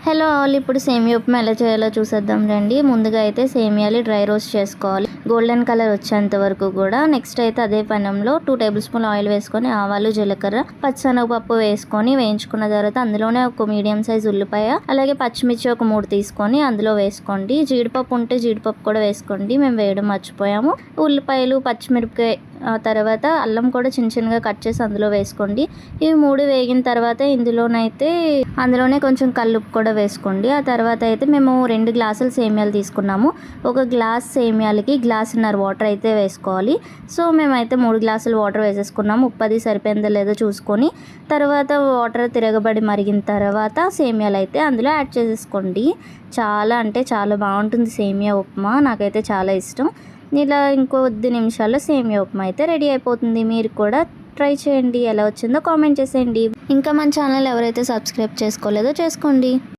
Hello all, ఇప్పుడు సేమియా ఉప్మా ఎలా చేయాలో చూసేద్దాం రండి. ముందుగా అయితే సేమియాలు డ్రై రోస్ట్ చేసుకోవాలి, గోల్డెన్ కలర్ వచ్చేంత వరకు కూడా. నెక్స్ట్ అయితే అదే పెనంలో 2 టేబుల్ స్పూన్ ఆయిల్ వేసుకొని ఆవాలు, జీలకర్ర, పచ్చిశనగపప్పు వేసుకొని వేయించుకున్న తర్వాత అందులోనే ఒక మీడియం సైజ్ ఉల్లిపాయ, అలాగే పచ్చిమిర్చి ఒక 3 తీసుకొని అందులో వేసుకోండి. జీడిపప్పు ఉంటే జీడిపప్పు కూడా వేసుకోండి, మేము వేయడం మర్చిపోయాము. ఉల్లిపాయలు, పచ్చిమిరపకాయ, తర్వాత అల్లం కూడా చిన్న చిన్నగా కట్ చేసి అందులో వేసుకోండి. ఇవి 3 వేగిన తర్వాత అందులోనే కొంచెం కల్లుప్పు కూడా వేసుకోండి. ఆ తర్వాత అయితే మేము 2 గ్లాసులు సేమియాలు తీసుకున్నాము. ఒక గ్లాస్ సేమియాలకి గ్లాసున్నర వాటర్ అయితే వేసుకోవాలి. సో మేమైతే 3 గ్లాసులు వాటర్ వేసేసుకున్నాము. ఉప్పు అది సరిపోయిందో లేదో చూసుకొని తర్వాత వాటర్ తిరగబడి మరిగిన తర్వాత సేమియాలు అయితే అందులో యాడ్ చేసేసుకోండి. చాలా అంటే చాలా బాగుంటుంది సేమియా ఉప్మా, నాకైతే చాలా ఇష్టం. ఇలా ఇంకొద్ది నిమిషాల్లో సేమియా ఉప్మా అయితే రెడీ అయిపోతుంది. మీరు కూడా ట్రై చేయండి, ఎలా వచ్చిందో కామెంట్ చేసేయండి. ఇంకా మన ఛానల్ ఎవరైతే సబ్స్క్రైబ్ చేసుకోలేదో చేసుకోండి.